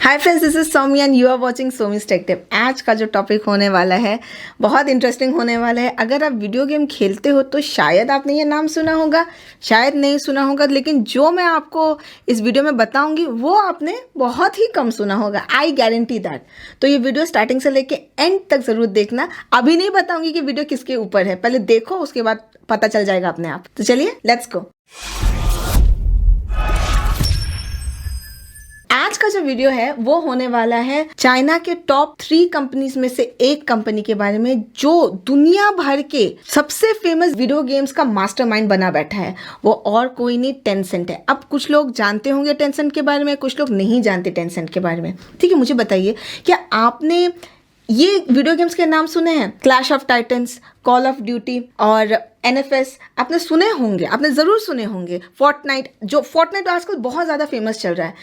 Hi friends, this is Soumi and you are watching Soumi's tech tip. आज का जो topic होने वाला है बहुत इंटरेस्टिंग होने वाला है। अगर आप वीडियो गेम खेलते हो तो शायद आपने ये नाम सुना होगा, शायद नहीं सुना होगा, लेकिन जो मैं आपको इस वीडियो में बताऊंगी वो आपने बहुत ही कम सुना होगा। I guarantee that. तो ये वीडियो स्टार्टिंग से लेके एंड तक ज़रूर देखना। अभी नहीं बताऊंगी कि वीडियो किसके ऊपर है, पहले देखो, उसके बाद पता चल जाएगा अपने आप। तो चलिए लेट्स गो। आज का जो वीडियो है वो होने वाला है चाइना के टॉप 3 कंपनीज में से एक कंपनी के बारे में, जो दुनिया भर के सबसे फेमस वीडियो गेम्स का मास्टरमाइंड बना बैठा है। वो और कोई नहीं, टेंसेंट है। अब कुछ लोग जानते होंगे टेंसेंट के बारे में, कुछ लोग नहीं जानते टेंसेंट के बारे में। ठीक है, मुझे बताइए, क्या आपने ये वीडियो गेम्स के नाम सुने हैं? Clash of titans, call of duty और NFS आपने सुने होंगे, आपने ज़रूर सुने होंगे। फोर्टनाइट आजकल बहुत ज़्यादा फेमस चल रहा है।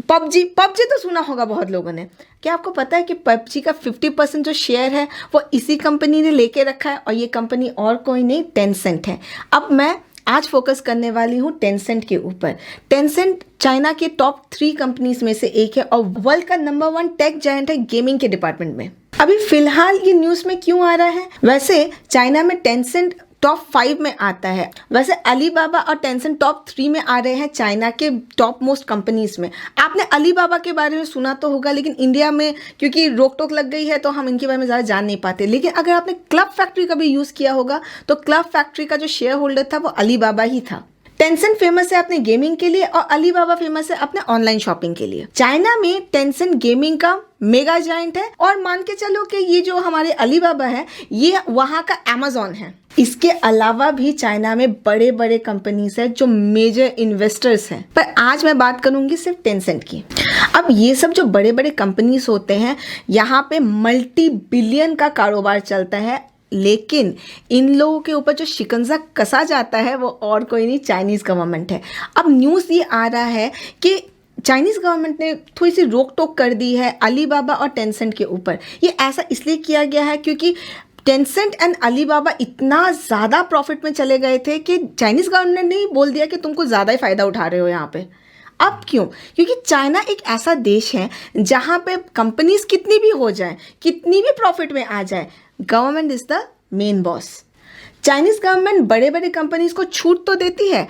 पबजी तो सुना होगा बहुत लोगों ने। क्या आपको पता है कि पबजी का 50% जो शेयर है वो इसी कंपनी ने लेके रखा है, और ये कंपनी और कोई नहीं, टेंसेंट है। अब मैं आज फोकस करने वाली हूँ टेंसेंट के ऊपर। टेंसेंट चाइना के टॉप 3 कंपनीज में से एक है और वर्ल्ड का नंबर 1 टेक जायंट है गेमिंग के डिपार्टमेंट में। अभी फिलहाल ये न्यूज़ में क्यों आ रहा है? वैसे चाइना में टेंसेंट टॉप 5 में आता है। वैसे अलीबाबा और टेंसेंट टॉप 3 में आ रहे हैं चाइना के टॉप मोस्ट कंपनीज में। आपने अलीबाबा के बारे में सुना तो होगा, लेकिन इंडिया में क्योंकि रोक टोक लग गई है तो हम इनके बारे में ज़्यादा जान नहीं पाते। लेकिन अगर आपने क्लब फैक्ट्री कभी यूज़ किया होगा तो क्लब फैक्ट्री का जो शेयर होल्डर था वो अलीबाबा ही था। टेंसेंट फेमस है अपने गेमिंग के लिए और अलीबाबा फेमस है अपने ऑनलाइन शॉपिंग के लिए। चाइना में टेंसेंट गेमिंग का मेगा जायंट है, और मान के चलो कि ये जो हमारे अलीबाबा है ये वहाँ का अमेज़न है। इसके अलावा भी चाइना में बड़े बड़े कंपनीज है जो मेजर इन्वेस्टर्स हैं, पर आज मैं बात करूंगी सिर्फ टेंसेंट की। अब ये सब जो बड़े बड़े कंपनीज होते हैं, यहाँ पे मल्टी बिलियन का कारोबार चलता है, लेकिन इन लोगों के ऊपर जो शिकंजा कसा जाता है वो और कोई नहीं, चाइनीज़ गवर्नमेंट है। अब न्यूज़ ये आ रहा है कि चाइनीज़ गवर्नमेंट ने थोड़ी सी रोक टोक कर दी है अलीबाबा और टेंसेंट के ऊपर। ये ऐसा इसलिए किया गया है क्योंकि टेंसेंट एंड अलीबाबा इतना ज़्यादा प्रॉफिट में चले गए थे कि चाइनीज़ गवर्नमेंट ने ही बोल दिया कि तुमको ज़्यादा ही फ़ायदा उठा रहे हो यहाँ पे। अब क्यों? क्योंकि चाइना एक ऐसा देश है जहाँ पे कंपनीज कितनी भी हो जाए, कितनी भी प्रॉफिट में आ जाए, government is the main boss. Chinese government बड़े बड़े कंपनीज को छूट तो देती है,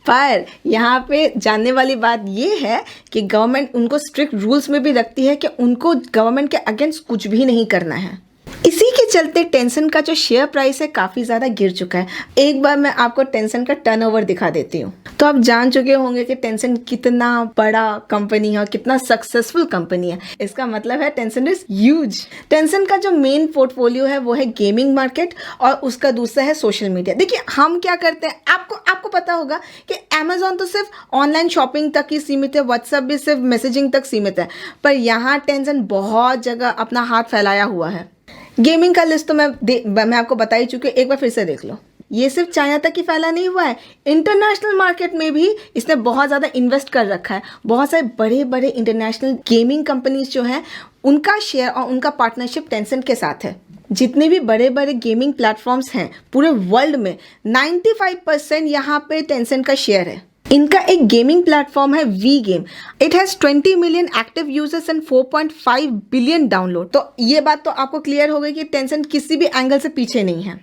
पर यहाँ पे जानने वाली बात ये है कि गवर्नमेंट उनको स्ट्रिक्ट रूल्स में भी रखती है कि उनको गवर्नमेंट के अगेंस्ट कुछ भी नहीं करना है। इसी के चलते टेंसेंट का जो शेयर प्राइस है काफ़ी ज़्यादा गिर चुका है। एक बार मैं आपको टेंसेंट का टर्नओवर दिखा देती हूँ, तो आप जान चुके होंगे कि टेंसेंट कितना बड़ा कंपनी है और कितना सक्सेसफुल कंपनी है। इसका मतलब है टेंसेंट इज ह्यूज। टेंसेंट का जो मेन पोर्टफोलियो है वो है गेमिंग मार्केट और उसका दूसरा है सोशल मीडिया। देखिए हम क्या करते हैं, आपको पता होगा कि अमेज़न तो सिर्फ ऑनलाइन शॉपिंग तक ही सीमित है, व्हाट्सएप भी सिर्फ मैसेजिंग तक सीमित है, पर यहाँ टेंसेंट बहुत जगह अपना हाथ फैलाया हुआ है। गेमिंग का लिस्ट तो मैं आपको बता ही चुकी हूँ, एक बार फिर से देख लो। ये सिर्फ चाइना तक ही फैला नहीं हुआ है, इंटरनेशनल मार्केट में भी इसने बहुत ज़्यादा इन्वेस्ट कर रखा है। बहुत सारे बड़े बड़े इंटरनेशनल गेमिंग कंपनीज जो हैं उनका शेयर और उनका पार्टनरशिप टेंसेंट के साथ है। जितने भी बड़े बड़े गेमिंग प्लेटफॉर्म्स हैं पूरे वर्ल्ड में 95% यहाँ पे टेंसेंट का शेयर है। इनका एक गेमिंग प्लेटफॉर्म है WeGame. It has 20 million active users and 4.5 billion download. तो ये बात तो आपको क्लियर हो गई कि टेंसेंट किसी भी एंगल से पीछे नहीं है।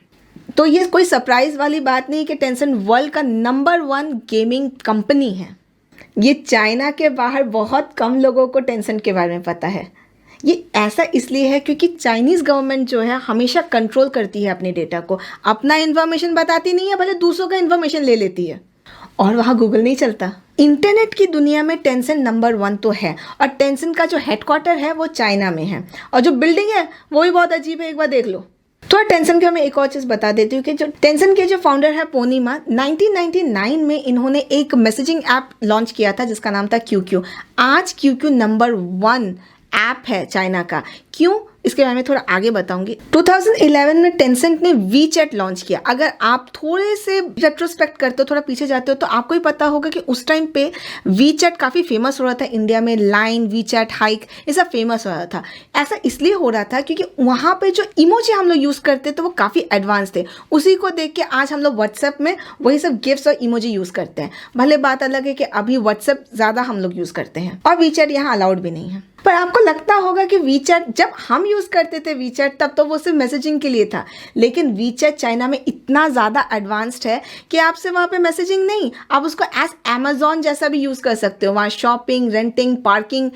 तो ये कोई सरप्राइज वाली बात नहीं कि टेंसेंट वर्ल्ड का नंबर 1 गेमिंग कंपनी है। ये चाइना के बाहर बहुत कम लोगों को टेंसेंट के बारे में पता है। ये ऐसा इसलिए है क्योंकि चाइनीज़ गवर्नमेंट जो है हमेशा कंट्रोल करती है अपने डेटा को, अपना इन्फॉर्मेशन बताती नहीं है, भले दूसरों का इन्फॉर्मेशन ले लेती है, और वहाँ गूगल नहीं चलता। इंटरनेट की दुनिया में टेंसेंट नंबर 1 तो है, और टेंसेंट का जो हेडक्वार्टर है वो चाइना में है, और जो बिल्डिंग है वो भी बहुत अजीब है, एक बार देख लो। थोड़ा टेंसेंट के मैं एक और चीज़ बता देती हूँ कि जो टेंसेंट के जो फाउंडर है पोनीमा, 1999 में इन्होंने एक मैसेजिंग ऐप लॉन्च किया था जिसका नाम था QQ। आज QQ नंबर 1 ऐप है चाइना का। क्यों? इसके बारे में थोड़ा आगे बताऊंगी। 2011 में टेंसेंट ने वी चैट लॉन्च किया। अगर आप थोड़े से रेट्रोस्पेक्ट करते हो, थोड़ा पीछे जाते हो, तो आपको ही पता होगा कि उस टाइम पे वी चैट काफ़ी फेमस हो रहा था इंडिया में। लाइन, वी चैट, हाइक, ये सब फेमस हो रहा था। ऐसा इसलिए हो रहा था क्योंकि वहाँ पे जो इमोजी हम लोग यूज़ करते थे वो काफ़ी एडवांस थे। उसी को देख के आज हम लोग व्हाट्सएप में वही सब गिफ्ट्स और इमोजी यूज़ करते हैं। भले बात अलग है कि अभी व्हाट्सएप ज़्यादा हम लोग यूज़ करते हैं और वी चैट यहाँ अलाउड भी नहीं है। पर आपको लगता होगा कि वीचैट, जब हम यूज़ करते थे वीचैट, तब तो वो सिर्फ मैसेजिंग के लिए था, लेकिन वीचैट चाइना में इतना ज़्यादा एडवांस्ड है कि आपसे वहाँ पे मैसेजिंग नहीं, आप उसको एज अमेजोन जैसा भी यूज़ कर सकते हो। वहाँ शॉपिंग, रेंटिंग, पार्किंग,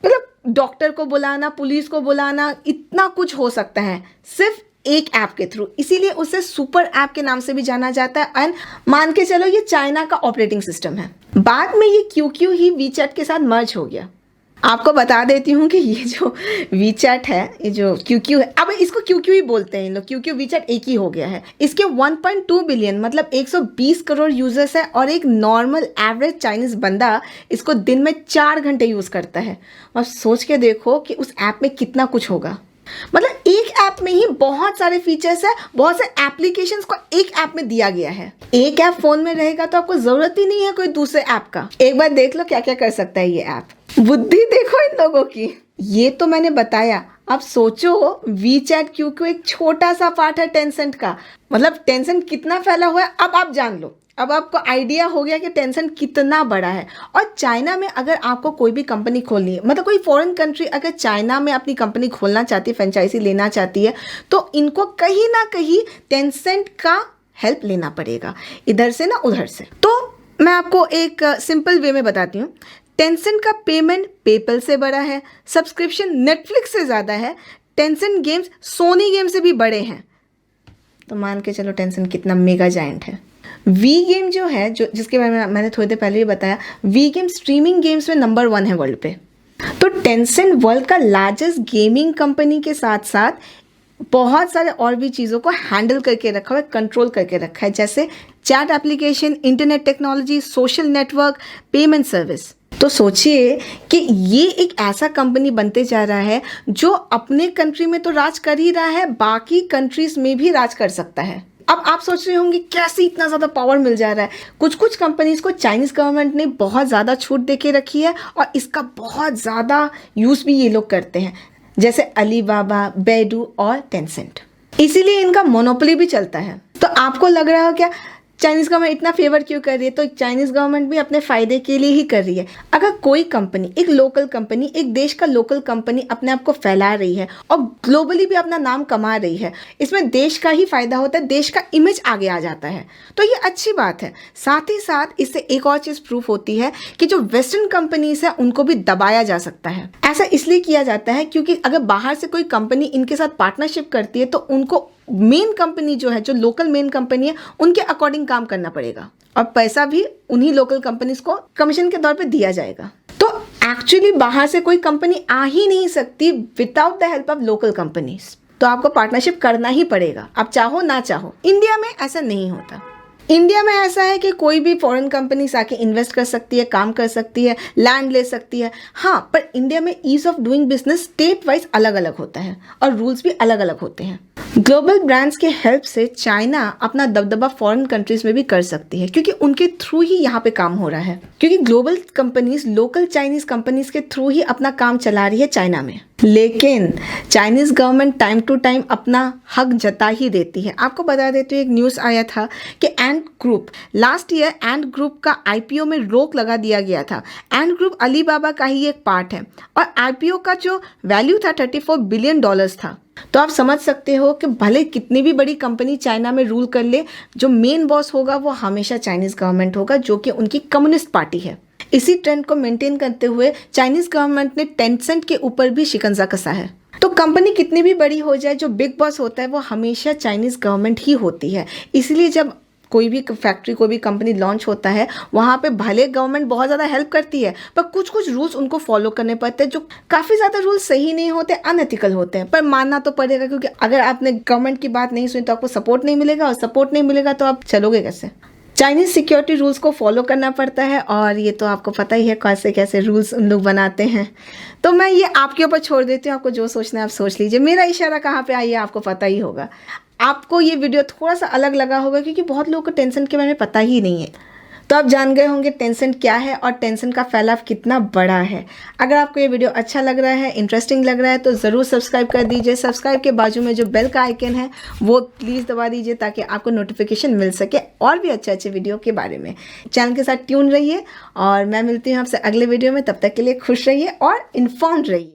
मतलब डॉक्टर को बुलाना, पुलिस को बुलाना, इतना कुछ हो सकता है सिर्फ एक ऐप के थ्रू। इसीलिए उसे सुपर ऐप के नाम से भी जाना जाता है। एंड मान के चलो ये चाइना का ऑपरेटिंग सिस्टम है। बाद में ये QQ ही वीचैट के साथ मर्ज हो गया। आपको बता देती हूँ कि ये जो वीचैट है, ये जो QQ है, अब इसको QQ ही बोलते हैं इन लोग, QQ वीचैट एक ही हो गया है। इसके 1.2 बिलियन मतलब 120 करोड़ यूजर्स है और एक नॉर्मल एवरेज चाइनीज बंदा इसको दिन में 4 घंटे यूज करता है। और सोच के देखो कि उस ऐप में कितना कुछ होगा। मतलब एक ऐप में ही बहुत सारे फीचर्स है, बहुत से एप्लीकेशंस को एक ऐप में दिया गया है। एक ऐप फोन में रहेगा तो आपको जरूरत ही नहीं है कोई दूसरे ऐप का। एक बार देख लो क्या क्या कर सकता है ये ऐप। बुद्धि देखो इन लोगों की। ये तो मैंने बताया। अब सोचो वीचैट QQ एक छोटा सा पार्ट है टेंसेंट का। मतलब टेंसेंट कितना फैला हुआ है अब आप जान लो। अब आपको आइडिया हो गया कि टेंसेंट कितना बड़ा है। और चाइना में अगर आपको कोई भी कंपनी खोलनी है, मतलब कोई फॉरेन कंट्री अगर चाइना में अपनी कंपनी खोलना चाहती है, फ्रेंचाइजी लेना चाहती है, तो इनको कहीं ना कहीं टेंसेंट का हेल्प लेना पड़ेगा, इधर से ना उधर से। तो मैं आपको एक सिंपल वे में बताती हूँ। टेंसेंट का पेमेंट पेपल से बड़ा है, सब्सक्रिप्शन नेटफ्लिक्स से ज़्यादा है, टेंसेंट गेम्स सोनी गेम से भी बड़े हैं। तो मान के चलो टेंसेंट कितना मेगा जायंट है। वी गेम जो है, जो जिसके बारे में मैंने थोड़ी देर पहले ही बताया, वी गेम स्ट्रीमिंग गेम्स में नंबर 1 है वर्ल्ड पे। तो टेंसेंट वर्ल्ड का लार्जेस्ट गेमिंग कंपनी के साथ साथ बहुत सारे और भी चीज़ों को हैंडल करके रखा हुआ है, कंट्रोल करके रखा है, जैसे chat application, internet technology, social network, payment service. तो सोचिए कि ये एक ऐसा कंपनी बनते जा रहा है जो अपने कंट्री में तो राज कर ही रहा है, बाकी कंट्रीज में भी राज कर सकता है। अब आप सोच रहे होंगे कैसे इतना ज़्यादा पावर मिल जा रहा है। कुछ कुछ कंपनीज को चाइनीज़ गवर्नमेंट ने बहुत ज़्यादा छूट दे के रखी है और इसका बहुत ज़्यादा यूज़ भी ये लोग करते हैं, जैसे अलीबाबा, बैडू और टेंसेंट। इसीलिए इनका मोनोपोली भी चलता है। तो आपको लग रहा हो क्या चाइनीज़ गवर्नमेंट इतना फेवर क्यों कर रही है? तो चाइनीज़ गवर्नमेंट भी अपने फ़ायदे के लिए ही कर रही है। अगर कोई कंपनी, एक लोकल कंपनी, एक देश का लोकल कंपनी अपने आप को फैला रही है और ग्लोबली भी अपना नाम कमा रही है, इसमें देश का ही फ़ायदा होता है, देश का इमेज आगे आ जाता है। तो ये अच्छी बात है। साथ ही साथ इससे एक और चीज़ प्रूफ होती है कि जो वेस्टर्न कंपनीज है उनको भी दबाया जा सकता है। ऐसा इसलिए किया जाता है क्योंकि अगर बाहर से कोई कंपनी इनके साथ पार्टनरशिप करती है तो उनको मेन कंपनी जो है, जो लोकल मेन कंपनी है, उनके अकॉर्डिंग काम करना पड़ेगा और पैसा भी उन्हीं लोकल कंपनीज को कमीशन के तौर पे दिया जाएगा। तो एक्चुअली बाहर से कोई कंपनी आ ही नहीं सकती without the help of local companies. तो आपको पार्टनरशिप करना ही पड़ेगा, आप चाहो ना चाहो। इंडिया में ऐसा नहीं होता। इंडिया में ऐसा है कि कोई भी फॉरेन कंपनी आके इन्वेस्ट कर सकती है, काम कर सकती है, लैंड ले सकती है। हाँ, पर इंडिया में ease of doing business state wise अलग अलग होता है और रूल्स भी अलग अलग होते हैं। ग्लोबल ब्रांड्स के हेल्प से चाइना अपना दबदबा फॉरेन कंट्रीज में भी कर सकती है क्योंकि उनके थ्रू ही यहाँ पे काम हो रहा है। क्योंकि global companies local Chinese companies के थ्रू ही अपना काम चला रही है चाइना में। लेकिन Chinese government time to time अपना हक जता ही देती है। आपको बता देते, एक न्यूज़ आया था कि Ant group, last year Ant group का IPO में रोक लगा दिया गया था। एंट ग्रुप अलीबाबा का ही एक पार्ट है और IPO का जो वैल्यू था $34 बिलियन था। तो आप समझ सकते हो कि भले कितनी भी बड़ी कंपनी चाइना में रूल कर ले, जो मेन बॉस होगा वो हमेशा चाइनीज गवर्नमेंट होगा, जो कि उनकी कम्युनिस्ट पार्टी है। इसी ट्रेंड को मेंटेन करते हुए चाइनीज गवर्नमेंट ने टेंसेंट के ऊपर भी शिकंजा कसा है। तो कंपनी कितनी भी बड़ी हो जाए, जो बिग बॉस होता है वो हमेशा चाइनीज गवर्नमेंट ही होती है। इसलिए जब कोई भी फैक्ट्री, कोई भी कंपनी लॉन्च होता है, वहाँ पे भले गवर्नमेंट बहुत ज़्यादा हेल्प करती है, पर कुछ कुछ रूल्स उनको फॉलो करने पड़ते हैं, जो काफ़ी ज़्यादा रूल्स सही नहीं होते, अनएथिकल होते हैं, पर मानना तो पड़ेगा क्योंकि अगर आपने गवर्नमेंट की बात नहीं सुनी तो आपको सपोर्ट नहीं मिलेगा और सपोर्ट नहीं मिलेगा तो आप चलोगे कैसे? चाइनीज सिक्योरिटी रूल्स को फॉलो करना पड़ता है और ये तो आपको पता ही है कैसे कैसे रूल्स उन लोग बनाते हैं। तो मैं ये आपके ऊपर छोड़ देती हूँ, आपको जो सोचना है आप सोच लीजिए। मेरा इशारा कहाँ पे आई है आपको पता ही होगा। आपको ये वीडियो थोड़ा सा अलग लगा होगा क्योंकि बहुत लोगों को टेंसेंट के बारे में पता ही नहीं है। तो आप जान गए होंगे टेंसेंट क्या है और टेंसेंट का फैलाव कितना बड़ा है। अगर आपको ये वीडियो अच्छा लग रहा है, इंटरेस्टिंग लग रहा है तो ज़रूर सब्सक्राइब कर दीजिए। सब्सक्राइब के बाजू में जो बेल का आइकन है वो प्लीज़ दबा दीजिए ताकि आपको नोटिफिकेशन मिल सके और भी अच्छे अच्छे वीडियो के बारे में। चैनल के साथ ट्यून रहिए और मैं मिलती हूँ आपसे अगले वीडियो में। तब तक के लिए खुश रहिए और इन्फॉर्म्ड रहिए।